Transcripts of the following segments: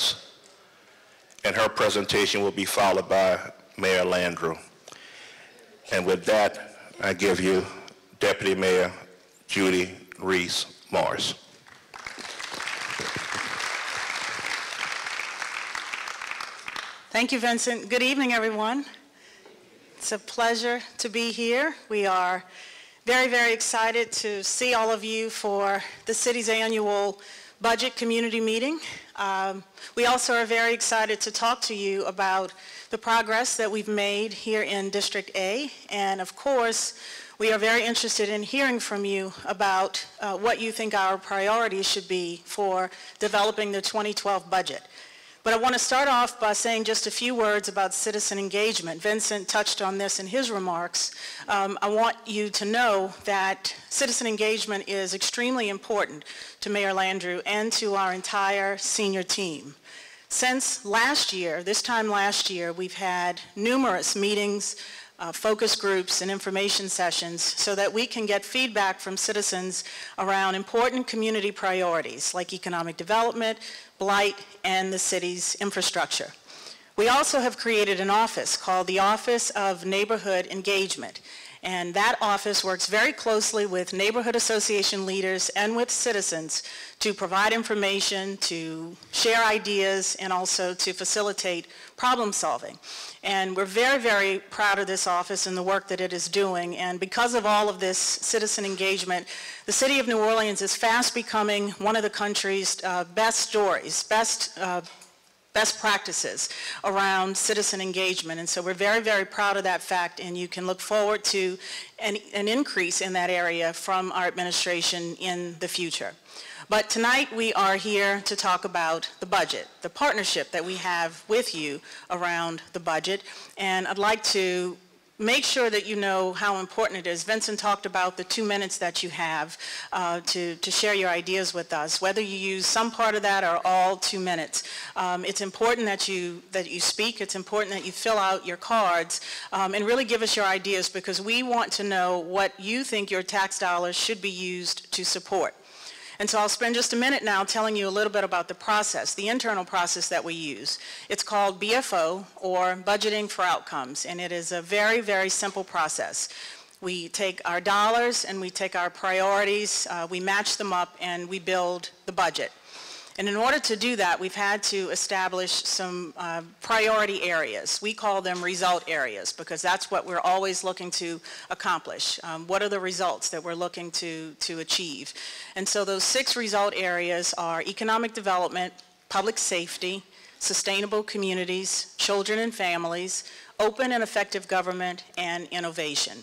address, and her presentation will be followed by Mayor Landrieu. And with that, I give you Deputy Mayor Judy Reese Morris. Thank you, Vincent. Good evening, everyone. It's a pleasure to be here. We are very, very excited to see all of you for the city's annual budget community meeting. We also are very excited to talk to you about the progress that we've made here in District A. And of course, we are very interested in hearing from you about what you think our priorities should be for developing the 2012 budget. But I want to start off by saying just a few words about citizen engagement. Vincent touched on this in his remarks. I want you to know that citizen engagement is extremely important to Mayor Landrieu and to our entire senior team. Since last year, this time last year, we've had numerous meetings, focus groups, and information sessions so that we can get feedback from citizens around important community priorities like economic development, blight, and the city's infrastructure. We also have created an office called the Office of Neighborhood Engagement, and that office works very closely with neighborhood association leaders and with citizens to provide information, to share ideas, and also to facilitate problem solving. And we're very, very proud of this office and the work that it is doing. And because of all of this citizen engagement, the City of New Orleans is fast becoming one of the country's best stories, best practices around citizen engagement. And so we're very, very proud of that fact, and you can look forward to an increase in that area from our administration in the future. But tonight we are here to talk about the budget, the partnership that we have with you around the budget. And I'd like to make sure that you know how important it is. Vincent talked about the 2 minutes that you have to share your ideas with us, whether you use some part of that or all 2 minutes. It's important that you speak. It's important that you fill out your cards and really give us your ideas, because we want to know what you think your tax dollars should be used to support. And so I'll spend just a minute now telling you a little bit about the process, the internal process that we use. It's called BFO, or Budgeting for Outcomes, and it is a very, very simple process. We take our dollars and we take our priorities, we match them up, and we build the budget. And in order to do that, we've had to establish some priority areas. We call them result areas, because that's what we're always looking to accomplish. What are the results that we're looking to achieve? And so those 6 result areas are economic development, public safety, sustainable communities, children and families, open and effective government, and innovation.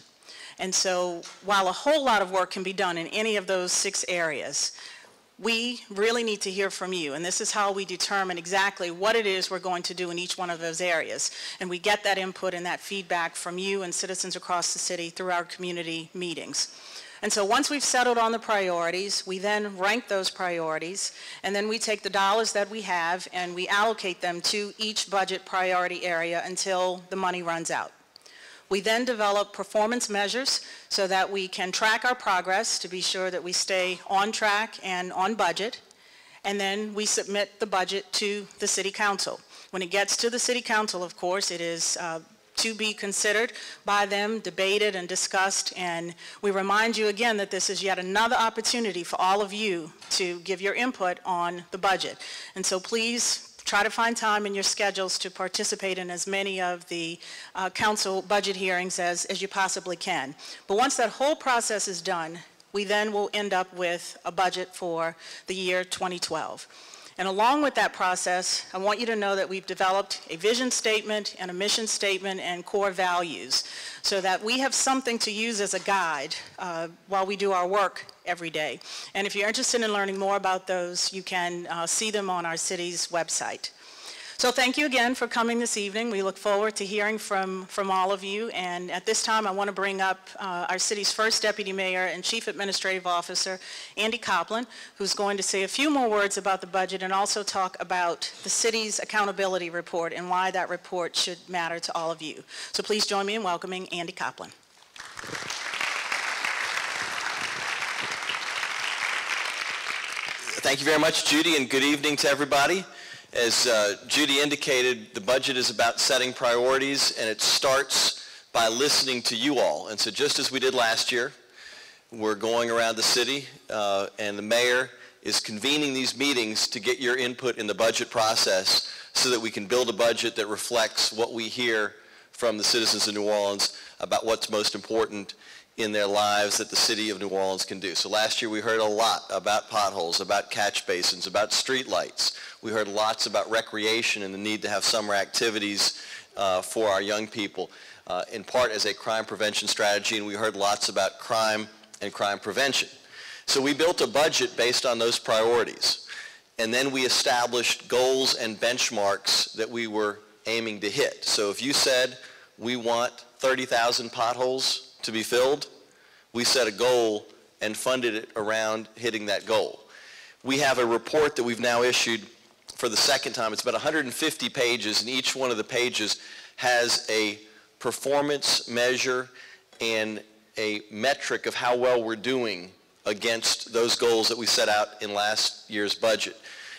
And so while a whole lot of work can be done in any of those 6 areas, we really need to hear from you, and this is how we determine exactly what it is we're going to do in each one of those areas. And we get that input and that feedback from you and citizens across the city through our community meetings. And so once we've settled on the priorities, we then rank those priorities, and then we take the dollars that we have and we allocate them to each budget priority area until the money runs out. We then develop performance measures so that we can track our progress to be sure that we stay on track and on budget. And then we submit the budget to the City Council. When it gets to the City Council, of course, it is to be considered by them, debated and discussed. And we remind you again that this is yet another opportunity for all of you to give your input on the budget. And so please try to find time in your schedules to participate in as many of the council budget hearings as you possibly can. But once that whole process is done, we then will end up with a budget for the year 2012. And along with that process, I want you to know that we've developed a vision statement and a mission statement and core values so that we have something to use as a guide while we do our work every day. And if you're interested in learning more about those, you can see them on our city's website. So thank you again for coming this evening. We look forward to hearing from all of you. And at this time, I want to bring up our city's first Deputy Mayor and Chief Administrative Officer, Andy Copeland, who's going to say a few more words about the budget and also talk about the city's accountability report and why that report should matter to all of you. So please join me in welcoming Andy Copeland. Thank you very much, Judy, and good evening to everybody. As Judy indicated, the budget is about setting priorities, and it starts by listening to you all. And so just as we did last year, we're going around the city, and the mayor is convening these meetings to get your input in the budget process so that we can build a budget that reflects what we hear from the citizens of New Orleans about what's most important in their lives that the city of New Orleans can do. So last year we heard a lot about potholes, about catch basins, about street lights. We heard lots about recreation and the need to have summer activities for our young people, in part as a crime prevention strategy, and we heard lots about crime and crime prevention. So we built a budget based on those priorities, and then we established goals and benchmarks that we were aiming to hit. So if you said we want 30,000 potholes to be filled, we set a goal and funded it around hitting that goal. We have a report that we've now issued for the second time. It's about 150 pages, and each one of the pages has a performance measure and a metric of how well we're doing against those goals that we set out in last year's budget.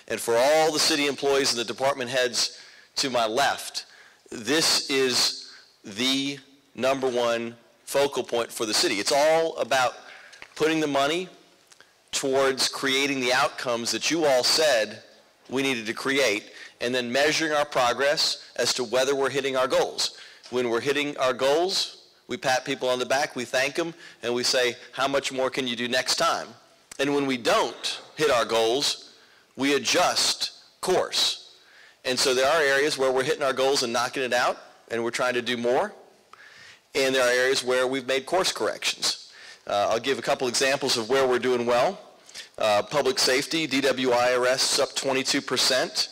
And for all the city employees and the department heads to my left, this is the #1 focal point for the city. It's all about putting the money towards creating the outcomes that you all said we needed to create, and then measuring our progress as to whether we're hitting our goals. When we're hitting our goals, we pat people on the back, we thank them, and we say, how much more can you do next time? And when we don't hit our goals, we adjust course. And so there are areas where we're hitting our goals and knocking it out, and we're trying to do more. And there are areas where we've made course corrections. I'll give a couple examples of where we're doing well. Public safety, DWI arrests up 22%.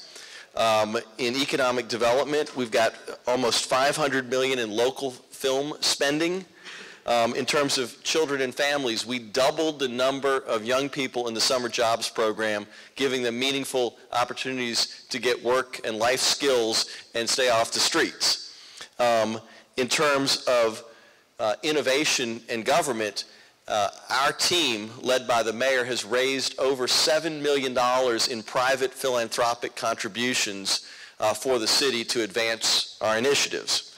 In economic development, we've got almost $500 million in local film spending. In terms of children and families, we doubled the number of young people in the summer jobs program, giving them meaningful opportunities to get work and life skills and stay off the streets. In terms of innovation and government, our team, led by the mayor, has raised over $7 million in private philanthropic contributions for the city to advance our initiatives.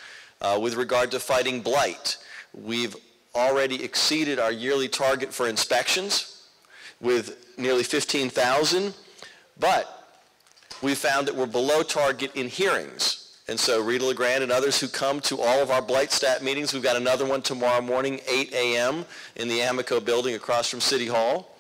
With regard to fighting blight, we've already exceeded our yearly target for inspections with nearly 15,000, but we found that we're below target in hearings. And so Rita LeGrand and others who come to all of our blight stat meetings, we've got another one tomorrow morning, 8 a.m. in the Amico building across from City Hall,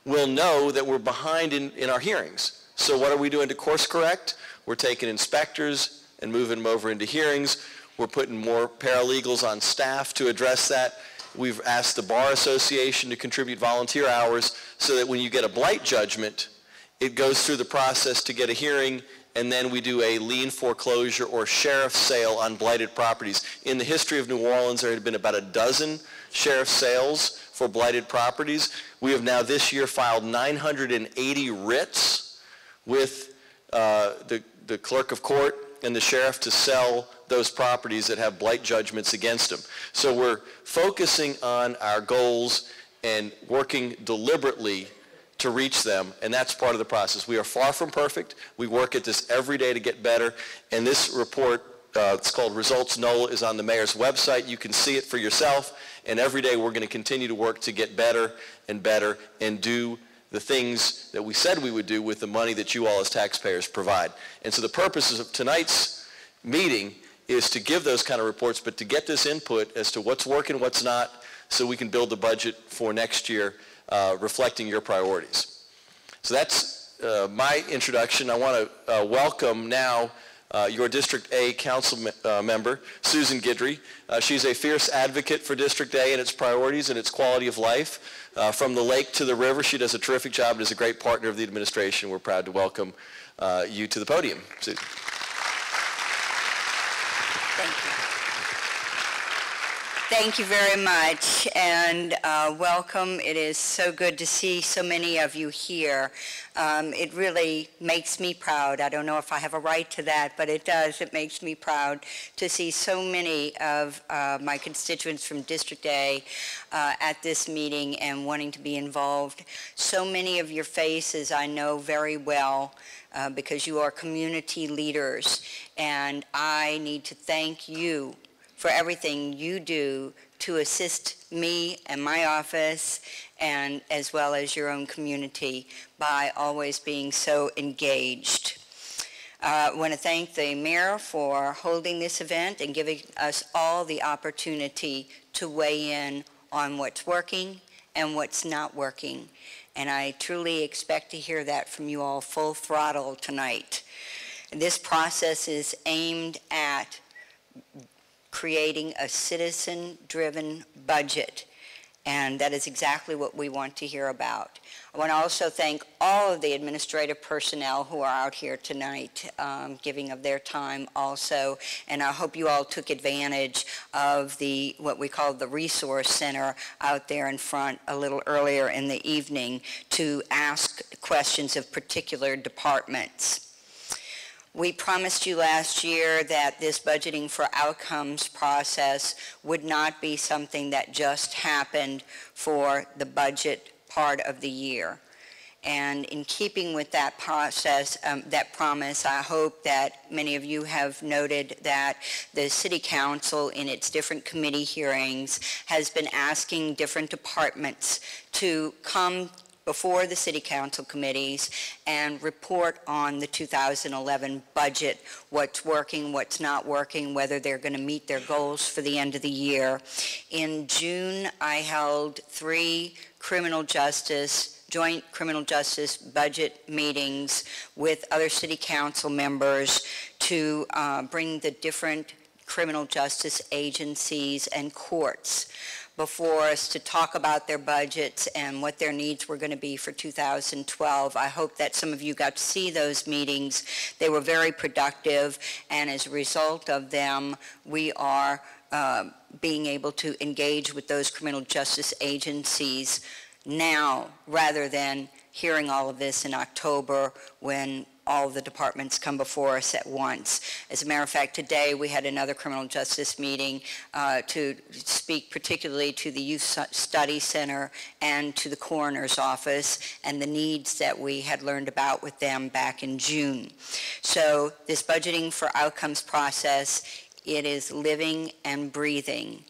will know that we're behind in our hearings. So what are we doing to course correct? We're taking inspectors and moving them over into hearings. We're putting more paralegals on staff to address that. We've asked the Bar Association to contribute volunteer hours so that when you get a blight judgment, it goes through the process to get a hearing, and then we do a lien foreclosure or sheriff's sale on blighted properties. In the history of New Orleans, there had been about a dozen sheriff's sales for blighted properties. We have now this year filed 980 writs with the clerk of court and the sheriff to sell those properties that have blight judgments against them. So we're focusing on our goals and working deliberately to reach them, and that's part of the process. We are far from perfect. We work at this every day to get better, and this report, it's called Results NOLA, is on the mayor's website. You can see it for yourself, and every day we're going to continue to work to get better and better and do the things that we said we would do with the money that you all as taxpayers provide. And so the purpose of tonight's meeting is to give those kind of reports, but to get this input as to what's working, what's not, so we can build the budget for next year reflecting your priorities. So that's my introduction. I want to welcome now your District A Council member, Susan Guidry. She's a fierce advocate for District A and its priorities and its quality of life. From the lake to the river, she does a terrific job and is a great partner of the administration. We're proud to welcome you to the podium. Susan. Thank you. Thank you very much, and welcome. It is so good to see so many of you here. It really makes me proud. I don't know if I have a right to that, but it does. It makes me proud to see so many of my constituents from District A at this meeting and wanting to be involved. So many of your faces I know very well because you are community leaders, and I need to thank you for everything you do to assist me and my office, and as well as your own community, by always being so engaged. I want to thank the mayor for holding this event and giving us all the opportunity to weigh in on what's working and what's not working. And I truly expect to hear that from you all full throttle tonight. This process is aimed at creating a citizen-driven budget, and that is exactly what we want to hear about. I want to also thank all of the administrative personnel who are out here tonight, giving of their time also, and I hope you all took advantage of what we call the Resource Center out there in front a little earlier in the evening to ask questions of particular departments. We promised you last year that this budgeting for outcomes process would not be something that just happened for the budget part of the year. And in keeping with that process, that promise, I hope that many of you have noted that the City Council in its different committee hearings has been asking different departments to come before the City Council committees and report on the 2011 budget, what's working, what's not working, whether they're going to meet their goals for the end of the year. In June, I held 3 joint criminal justice budget meetings with other City Council members to bring the different criminal justice agencies and courts before us to talk about their budgets and what their needs were going to be for 2012. I hope that some of you got to see those meetings. They were very productive, and as a result of them, we are being able to engage with those criminal justice agencies now rather than hearing all of this in October when all the departments come before us at once. As a matter of fact, today we had another criminal justice meeting to speak particularly to the Youth Study Center and to the coroner's office and the needs that we had learned about with them back in June. So this budgeting for outcomes process, it is living and breathing.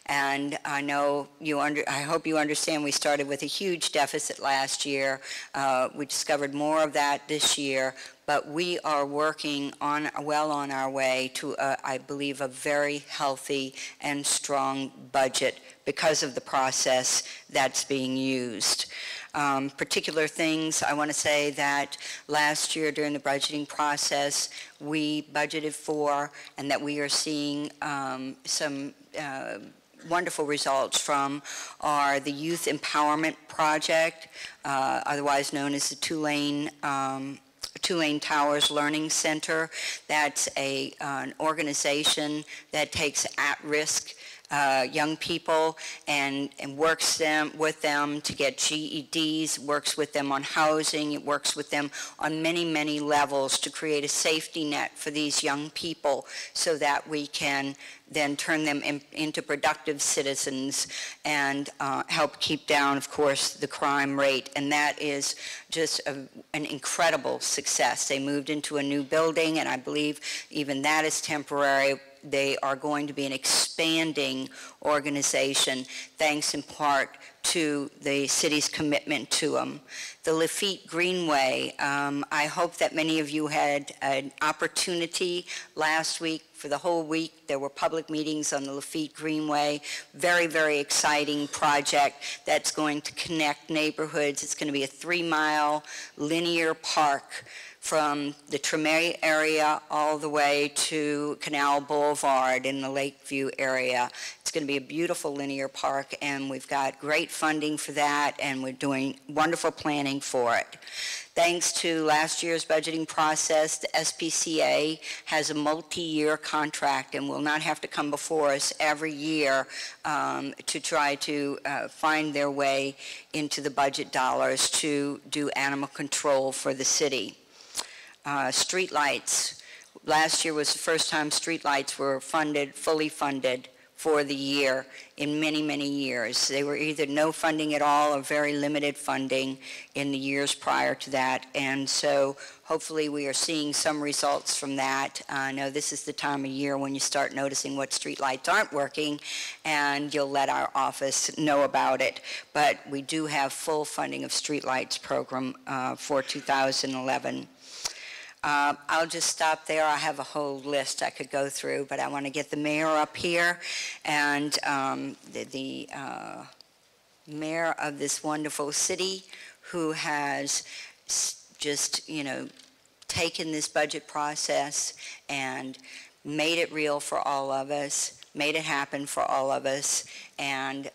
And I know I hope you understand we started with a huge deficit last year. We discovered more of that this year, but we are working well on our way to, I believe, a very healthy and strong budget because of the process that's being used. Particular things, I want to say that last year during the budgeting process, we budgeted for, and that we are seeing some wonderful results from, are the Youth Empowerment Project, otherwise known as the Tulane Towers Learning Center. That's an organization that takes at-risk young people and works with them to get GEDs, works with them on housing, it works with them on many, many levels to create a safety net for these young people so that we can then turn them into productive citizens and help keep down, of course, the crime rate. And that is just an incredible success. They moved into a new building, and I believe even that is temporary. They are going to be an expanding organization, thanks in part to the city's commitment to them. The Lafitte Greenway, I hope that many of you had an opportunity last week. For the whole week, there were public meetings on the Lafitte Greenway. Very, very exciting project that's going to connect neighborhoods. It's going to be a 3-mile linear park from the Tremé area all the way to Canal Boulevard in the Lakeview area. It's going to be a beautiful linear park, and we've got great funding for that, and we're doing wonderful planning for it. Thanks to last year's budgeting process, the SPCA has a multi-year contract and will not have to come before us every year to try to find their way into the budget dollars to do animal control for the city. Street lights. Last year was the first time street lights were funded, fully funded for the year in many, many years. They were either no funding at all or very limited funding in the years prior to that. And so hopefully we are seeing some results from that. I know this is the time of year when you start noticing what street lights aren't working, and you'll let our office know about it. But we do have full funding of street lights program for 2011. I'll just stop there. I have a whole list I could go through, but I want to get the mayor up here, and the mayor of this wonderful city who has just, taken this budget process and made it real for all of us, made it happen for all of us, and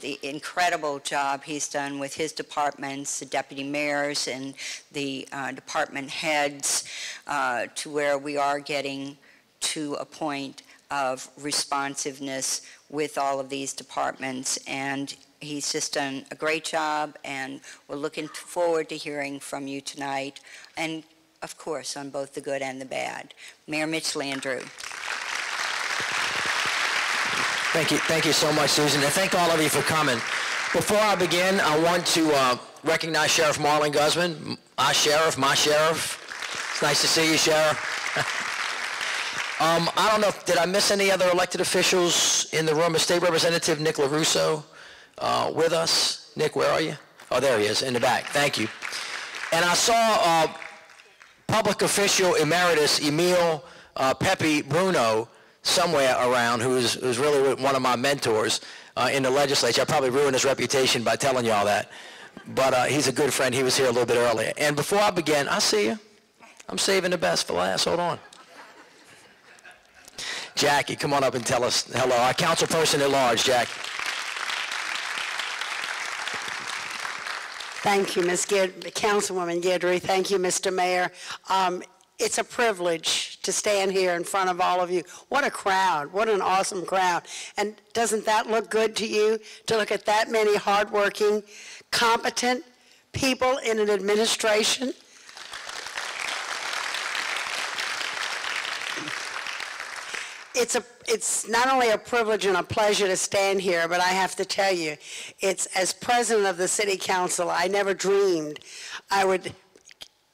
the incredible job he's done with his departments, the deputy mayors and the department heads, to where we are getting to a point of responsiveness with all of these departments. And he's just done a great job, and we're looking forward to hearing from you tonight, and of course on both the good and the bad. Mayor Mitch Landrieu. Thank you so much, Susan, and thank all of you for coming. Before I begin, I want to recognize Sheriff Marlon Guzman, our sheriff, my sheriff. It's nice to see you, Sheriff. I don't know, did I miss any other elected officials in the room? Is State Representative Nick LaRusso with us? Nick, where are you? Oh, there he is, in the back. Thank you. And I saw public official emeritus Emil Pepe Bruno somewhere around, who's really one of my mentors in the legislature. I probably ruined his reputation by telling you all that. But he's a good friend. He was here a little bit earlier. And before I begin, I see you. I'm saving the best for last. Hold on. Jackie, come on up and tell us hello. Our councilperson at large, Jackie. Thank you, Councilwoman Guidry. Thank you, Mr. Mayor. It's a privilege to stand here in front of all of you. What a crowd. What an awesome crowd. And doesn't that look good to you, to look at that many hardworking, competent people in an administration? It's not only a privilege and a pleasure to stand here, but I have to tell you, it's as president of the City Council, I never dreamed I would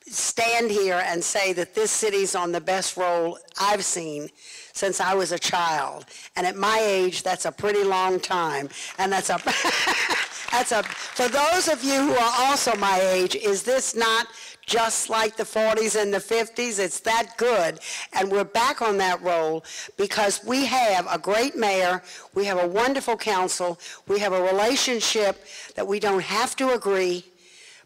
stand here and say that this city's on the best roll I've seen since I was a child. And at my age, that's a pretty long time. And that's for those of you who are also my age, is this not just like the 40s and the 50s? It's that good. And we're back on that roll because we have a great mayor, we have a wonderful council, we have a relationship that we don't have to agree,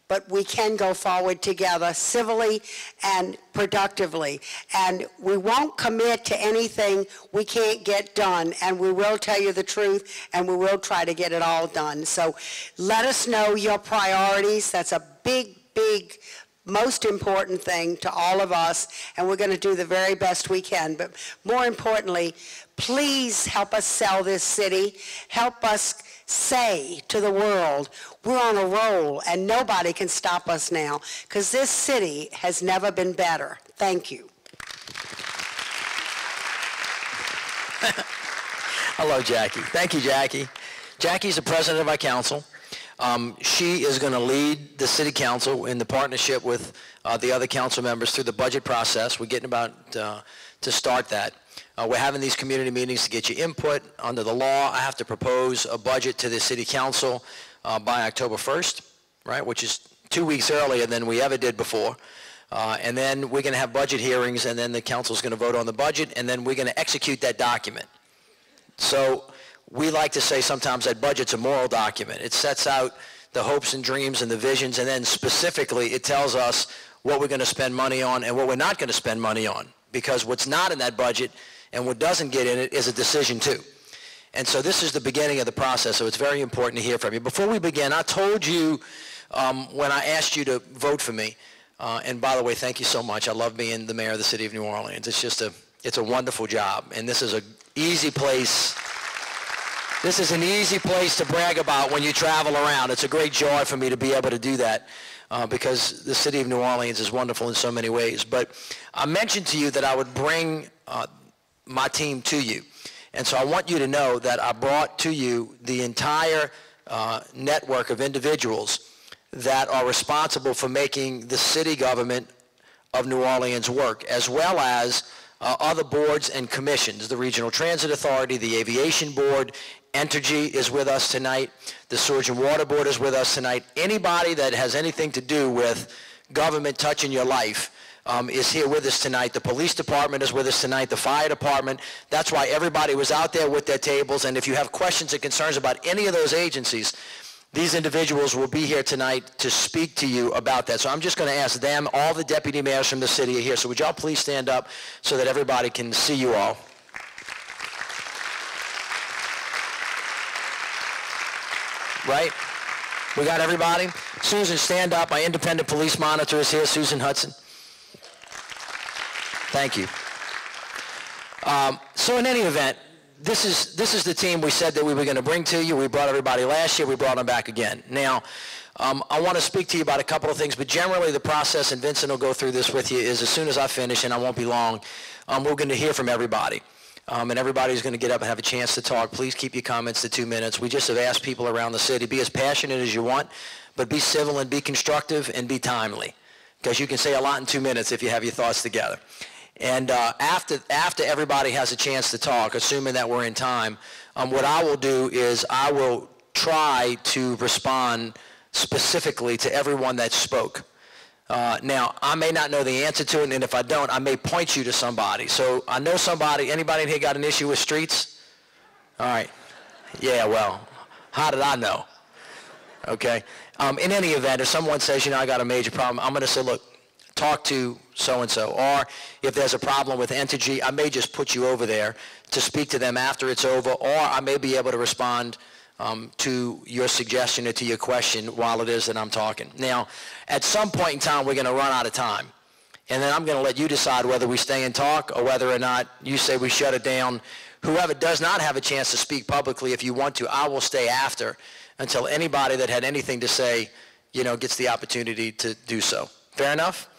but we can go forward together civilly and productively. And we won't commit to anything we can't get done, and we will tell you the truth, and we will try to get it all done. So let us know your priorities. That's a big, big, most important thing to all of us, and we're going to do the very best we can. But more importantly, please help us sell this city. Help us say to the world, we're on a roll and nobody can stop us now, because this city has never been better. Thank you. Hello, Jackie. Thank you, Jackie. Jackie's the president of our council. She is going to lead the city council in the partnership with the other council members through the budget process. We're getting about to start that. We're having these community meetings to get your input. Under the law, I have to propose a budget to the city council by October 1st, right, which is 2 weeks earlier than we ever did before. And then we're going to have budget hearings, and then the council's going to vote on the budget, and then we're going to execute that document. So we like to say sometimes that budget's a moral document. It sets out the hopes and dreams and the visions, and then specifically it tells us what we're going to spend money on and what we're not going to spend money on, because what's not in that budget and what doesn't get in it is a decision too. And so this is the beginning of the process, so it's very important to hear from you. Before we begin, I told you when I asked you to vote for me, And by the way, thank you so much. I love being the mayor of the city of New Orleans. It's a wonderful job, and this is an easy place. This is an easy place to brag about when you travel around. It's a great joy for me to be able to do that because the city of New Orleans is wonderful in so many ways. But I mentioned to you that I would bring my team to you. And so I want you to know that I brought to you the entire network of individuals that are responsible for making the city government of New Orleans work, as well as other boards and commissions. The Regional Transit Authority, the Aviation Board, Entergy is with us tonight. The Sewage and Water Board is with us tonight. Anybody that has anything to do with government touching your life is here with us tonight. The police department is with us tonight, the fire department. That's why everybody was out there with their tables. And if you have questions and concerns about any of those agencies, these individuals will be here tonight to speak to you about that. So I'm just going to ask them, all the deputy mayors from the city are here. So would y'all please stand up so that everybody can see you all. Right? We got everybody? Susan, stand up. My independent police monitor is here, Susan Hudson. Thank you. So in any event, this is the team we said that we were going to bring to you. We brought everybody last year. We brought them back again. Now, I want to speak to you about a couple of things, but generally the process, and Vincent will go through this with you, is as soon as I finish, and I won't be long, we're going to hear from everybody. And everybody's going to get up and have a chance to talk. Please keep your comments to 2 minutes. We just have asked people around the city, be as passionate as you want, but be civil and be constructive and be timely, because you can say a lot in 2 minutes if you have your thoughts together. And after everybody has a chance to talk, assuming that we're in time, what I will do is I will try to respond specifically to everyone that spoke. Now, I may not know the answer to it, and if I don't, I may point you to somebody. So I know somebody. Anybody in here got an issue with streets? All right. Yeah, well, how did I know? Okay. In any event, if someone says, I got a major problem, I'm going to say, look, talk to so-and-so. Or if there's a problem with Entergy, I may just put you over there to speak to them after it's over, or I may be able to respond to your suggestion or to your question while it is that I'm talking. Now, at some point in time, we're going to run out of time. And then I'm going to let you decide whether we stay and talk or whether or not you say we shut it down. Whoever does not have a chance to speak publicly, if you want to, I will stay after until anybody that had anything to say, gets the opportunity to do so. Fair enough?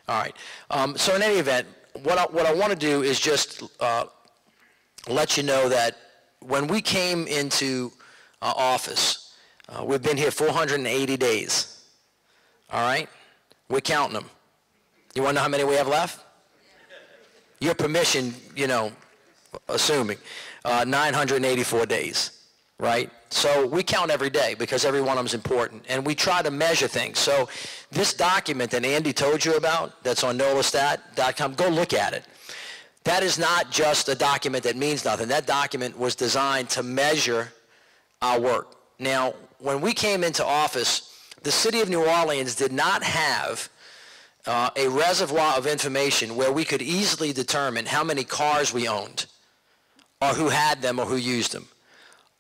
All right. So in any event, what I want to do is just let you know that when we came into office, we've been here 480 days. All right? We're counting them. You want to know how many we have left? Your permission, assuming, 984 days, right? So we count every day because every one of them is important, and we try to measure things. So this document that Andy told you about, that's on nolastat.com, go look at it. That is not just a document that means nothing. That document was designed to measure our work. Now, when we came into office, the city of New Orleans did not have a reservoir of information where we could easily determine how many cars we owned, or who had them or who used them,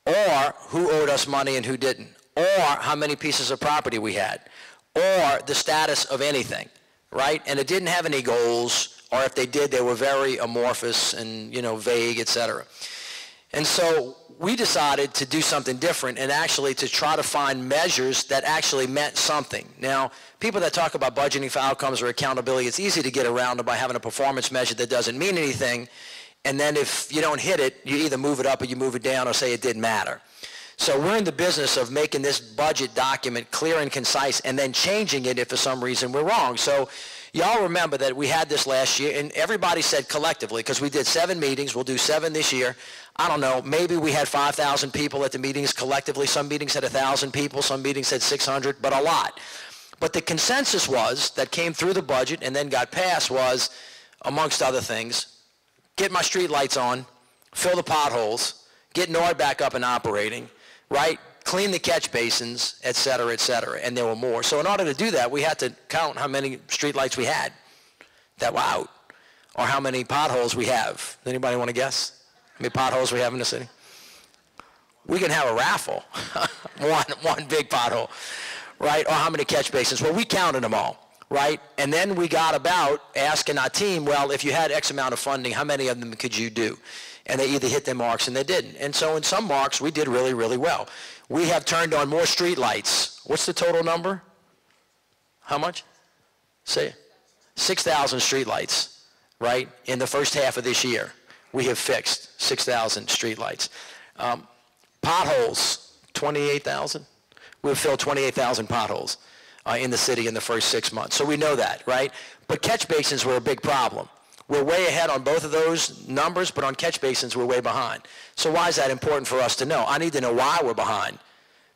or who owed us money and who didn't, or how many pieces of property we had, or the status of anything, right? And it didn't have any goals, or if they did, they were very amorphous and, vague, et cetera. And so we decided to do something different and actually to try to find measures that actually meant something. Now, people that talk about budgeting for outcomes or accountability, it's easy to get around it by having a performance measure that doesn't mean anything. And then if you don't hit it, you either move it up or you move it down or say it didn't matter. So we're in the business of making this budget document clear and concise and then changing it if for some reason we're wrong. So y'all remember that we had this last year, and everybody said collectively, because we did 7 meetings, we'll do 7 this year. I don't know, maybe we had 5,000 people at the meetings collectively. Some meetings had 1,000 people, some meetings had 600, but a lot. But the consensus was, that came through the budget and then got passed, was, amongst other things, get my street lights on, fill the potholes, get NORD back up and operating, right? Clean the catch basins, et cetera, and there were more. So in order to do that, we had to count how many street lights we had that were out, or how many potholes we have. Anybody want to guess how many potholes we have in the city? We can have a raffle, one big pothole, right? Or how many catch basins? Well, we counted them all. right? And then we got about asking our team, well, if you had X amount of funding, how many of them could you do? And they either hit their marks and they didn't. And so in some marks, we did really, really well. We have turned on more street lights. What's the total number? How much? Say it. 6,000 street lights, right? In the first half of this year, we have fixed 6,000 street lights. Potholes, 28,000. We've filled 28,000 potholes in the city in the first 6 months. So we know that, right? But catch basins were a big problem. We're way ahead on both of those numbers, but on catch basins, we're way behind. So why is that important for us to know? I need to know why we're behind,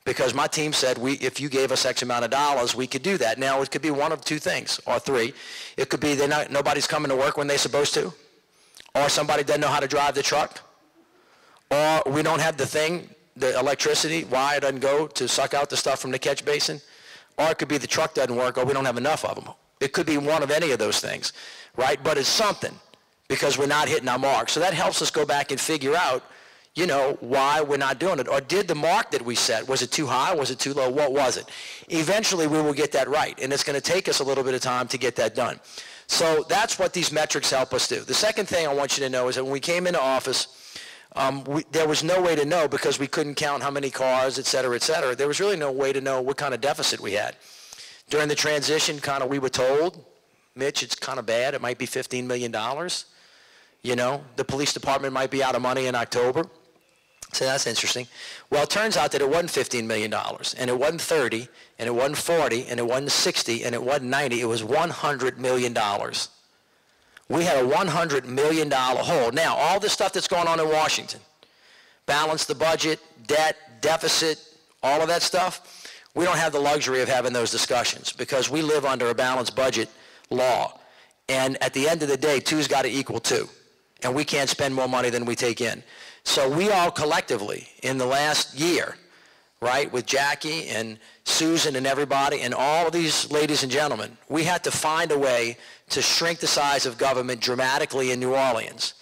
because my team said if you gave us X amount of dollars, we could do that. Now, it could be one of two things, or three. It could be nobody's coming to work when they're supposed to, or somebody doesn't know how to drive the truck, or we don't have the electricity, wire doesn't go to suck out the stuff from the catch basin, or it could be the truck doesn't work, or we don't have enough of them. It could be one of any of those things, right? But it's something, because we're not hitting our mark. So that helps us go back and figure out, why we're not doing it. Or did the mark that we set, was it too high? Was it too low? What was it? Eventually, we will get that right, and it's going to take us a little bit of time to get that done. So that's what these metrics help us do. The second thing I want you to know is that when we came into office, there was no way to know, because we couldn't count how many cars, et cetera, et cetera. There was really no way to know what kind of deficit we had. During the transition, we were told, Mitch, it's kind of bad. It might be $15 million. The police department might be out of money in October. So that's interesting. Well, it turns out that it wasn't $15 million, and it wasn't 30, and it wasn't 40, and it wasn't 60, and it wasn't 90. It was $100 million. We had a $100 million hole. Now, all this stuff that's going on in Washington, balance the budget, debt, deficit, all of that stuff, we don't have the luxury of having those discussions, because we live under a balanced budget law. And at the end of the day, two's got to equal two. And we can't spend more money than we take in. So we all collectively, in the last year, right, with Jackie and Susan and everybody and all of these ladies and gentlemen, we had to find a way to shrink the size of government dramatically in New Orleans.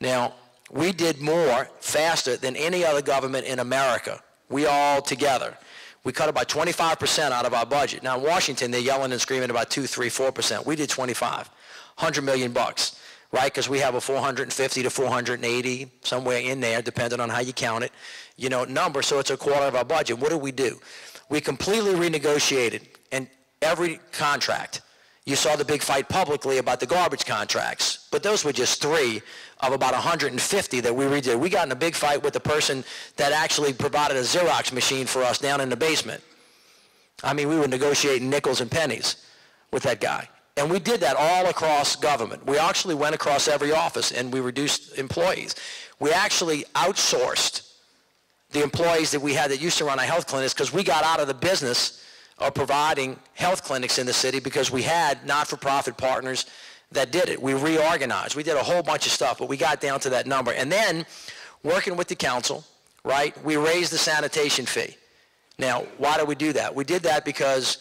Now, we did more faster than any other government in America. We all together. We cut about 25% out of our budget. Now in Washington, they're yelling and screaming about 2, 3, 4%. We did 25, $100 million, right? Because we have a 450 to 480, somewhere in there, depending on how you count it, number. So it's a quarter of our budget. What did we do? We completely renegotiated every contract. You saw the big fight publicly about the garbage contracts, but those were just 3 of about 150 that we redid. We got in a big fight with the person that actually provided a Xerox machine for us down in the basement. I mean, we were negotiating nickels and pennies with that guy. And we did that all across government. We actually went across every office, and we reduced employees. We actually outsourced the employees that we had that used to run our health clinics, because we got out of the business of providing health clinics in the city, because we had not-for-profit partners that did it. We reorganized. We did a whole bunch of stuff, but we got down to that number. And then, working with the council, right, we raised the sanitation fee. Now, why did we do that? We did that because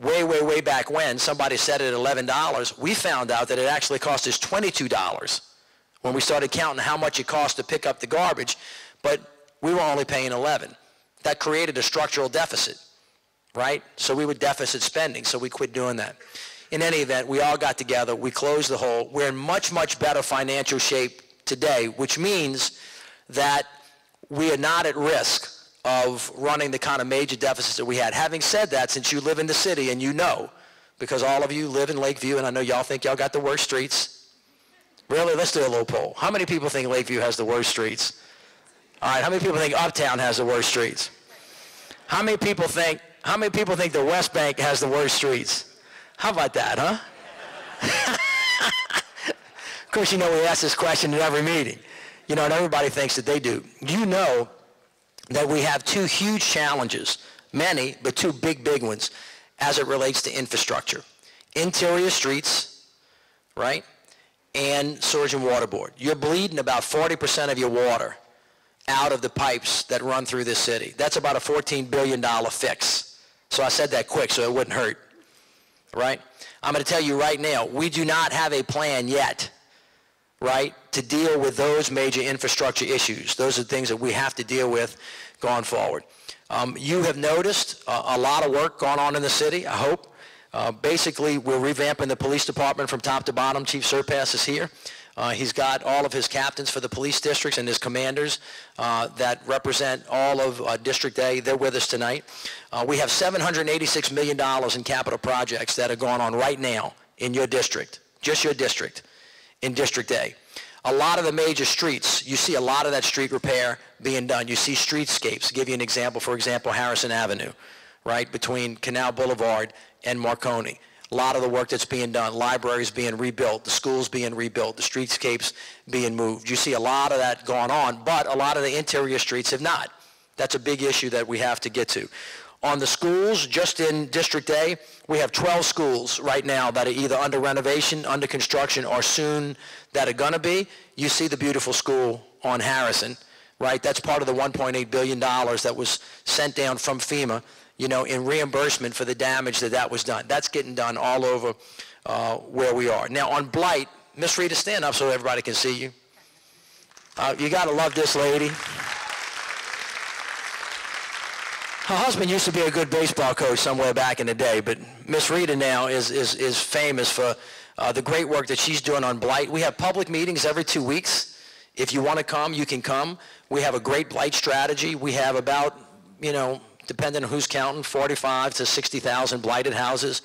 way back when somebody set it at $11, we found out that it actually cost us $22 when we started counting how much it cost to pick up the garbage, but we were only paying $11. That created a structural deficit, right? So we were deficit spending, so we quit doing that. In any event, we all got together, we closed the hole. We're in much better financial shape today, which means that we are not at risk of running the kind of major deficits that we had. Having said that, since you live in the city and you know, because all of you live in Lakeview, and I know y'all think y'all got the worst streets. Really, let's do a little poll. How many people think Lakeview has the worst streets? All right, how many people think Uptown has the worst streets? How many people think the West Bank has the worst streets? How about that, huh? Of course, we ask this question at every meeting, and everybody thinks that they do. You know that we have 2 huge challenges, many, but 2 big ones, as it relates to infrastructure. Interior streets, right, and sewage and water board. You're bleeding about 40% of your water out of the pipes that run through this city. That's about a $14 billion fix. So I said that quick so it wouldn't hurt, right? I'm going to tell you right now, we do not have a plan yet, right, to deal with those major infrastructure issues. Those are things that we have to deal with going forward. You have noticed a lot of work going on in the city, I hope. Basically, we're revamping the police department from top to bottom. Chief Surpass is here. He's got all of his captains for the police districts and his commanders that represent all of District A. They're with us tonight. We have $786 million in capital projects that are going on right now in your district, just your district, in District A. A lot of the major streets, you see a lot of that street repair being done. You see streetscapes. To give you an example, for example, Harrison Avenue, right, between Canal Boulevard and Marconi. A lot of the work that's being done, libraries being rebuilt, the schools being rebuilt, the streetscapes being moved. You see a lot of that going on, but a lot of the interior streets have not. That's a big issue that we have to get to. On the schools, just in District A, we have 12 schools right now that are either under renovation, under construction, or soon that are going to be. You see the beautiful school on Harrison, right? That's part of the $1.8 billion that was sent down from FEMA, you know, in reimbursement for the damage that was done. That's getting done all over where we are. Now, on Blight, Miss Rita, stand up so everybody can see you. You got to love this lady. Her husband used to be a good baseball coach somewhere back in the day, but Miss Rita now is famous for the great work that she's doing on Blight. We have public meetings every 2 weeks. If you want to come, you can come. We have a great Blight strategy. We have about, you know, depending on who's counting, 45 to 60,000 blighted houses.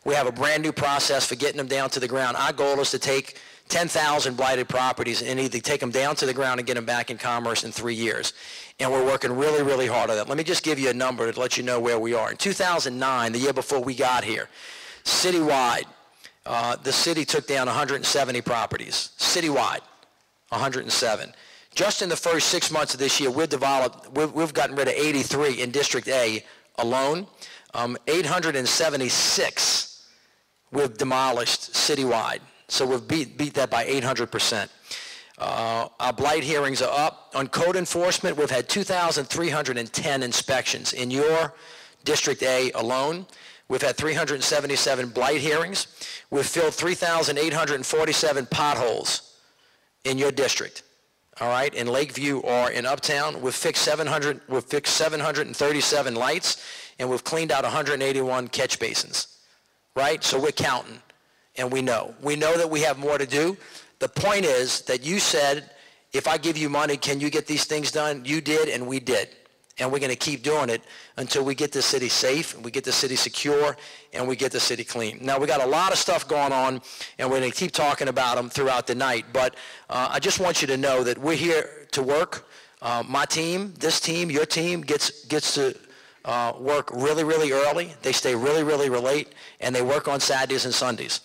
We have a brand new process for getting them down to the ground. Our goal is to take 10,000 blighted properties and either take them down to the ground and get them back in commerce in 3 years. And we're working really, really hard on that. Let me just give you a number to let you know where we are. In 2009, the year before we got here, citywide, the city took down 170 properties. Citywide, 107. Just in the first 6 months of this year, we've gotten rid of 83 in District A alone. 876 we've demolished citywide. So we've beat that by 800%. Our blight hearings are up. On code enforcement, we've had 2,310 inspections. In your District A alone, we've had 377 blight hearings. We've filled 3,847 potholes in your district. All right, in Lakeview or in Uptown, we've fixed 737 lights, and we've cleaned out 181 catch basins. Right? So we're counting, and we know. We know that we have more to do. The point is that you said, if I give you money, can you get these things done? You did, and we did. And we're going to keep doing it until we get the city safe, and we get the city secure, and we get the city clean. Now, we got a lot of stuff going on, and we're going to keep talking about them throughout the night. But I just want you to know that we're here to work. My team, this team, your team gets to work really, really early. They stay really, really late, and they work on Saturdays and Sundays.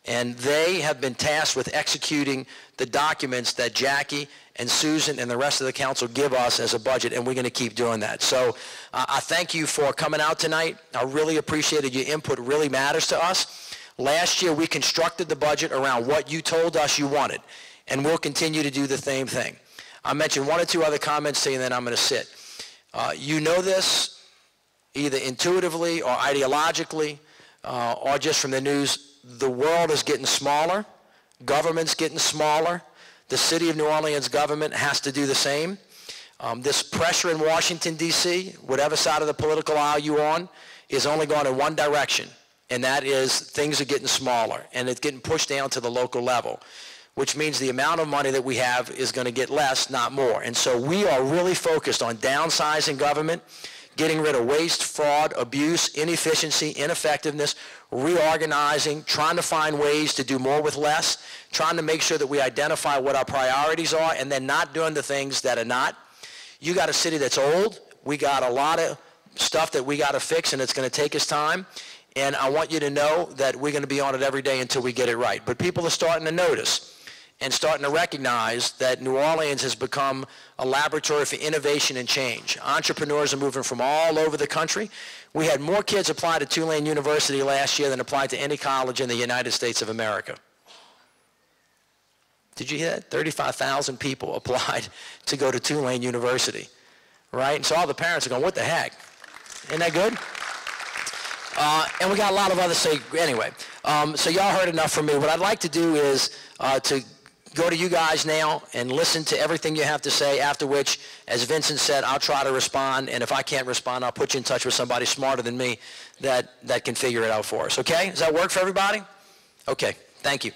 And they have been tasked with executing the documents that Jackie and Susan and the rest of the council give us as a budget, and we're going to keep doing that. So I thank you for coming out tonight. I really appreciated your input. It really matters to us. Last year, we constructed the budget around what you told us you wanted, and we'll continue to do the same thing. I mentioned one or two other comments to you, and then I'm going to sit. You know this either intuitively or ideologically or just from the news. The world is getting smaller. Government's getting smaller. The city of New Orleans government has to do the same. This pressure in Washington, D.C., whatever side of the political aisle you're on, is only going in one direction, and that is things are getting smaller, and it's getting pushed down to the local level, which means the amount of money that we have is going to get less, not more. And so we are really focused on downsizing government, getting rid of waste, fraud, abuse, inefficiency, ineffectiveness, reorganizing, trying to find ways to do more with less, trying to make sure that we identify what our priorities are, and then not doing the things that are not. You got a city that's old. We got a lot of stuff that we got to fix, and it's going to take us time. And I want you to know that we're going to be on it every day until we get it right. But people are starting to notice and starting to recognize that New Orleans has become a laboratory for innovation and change. Entrepreneurs are moving from all over the country. We had more kids apply to Tulane University last year than applied to any college in the United States of America. Did you hear that? 35,000 people applied to go to Tulane University, right? And so all the parents are going, what the heck? Isn't that good? And we got a lot of other, anyway. So y'all heard enough from me. What I'd like to do is to go to you guys now and listen to everything you have to say, after which, as Vincent said, I'll try to respond, and if I can't respond, I'll put you in touch with somebody smarter than me that can figure it out for us, okay? Does that work for everybody? Okay, thank you.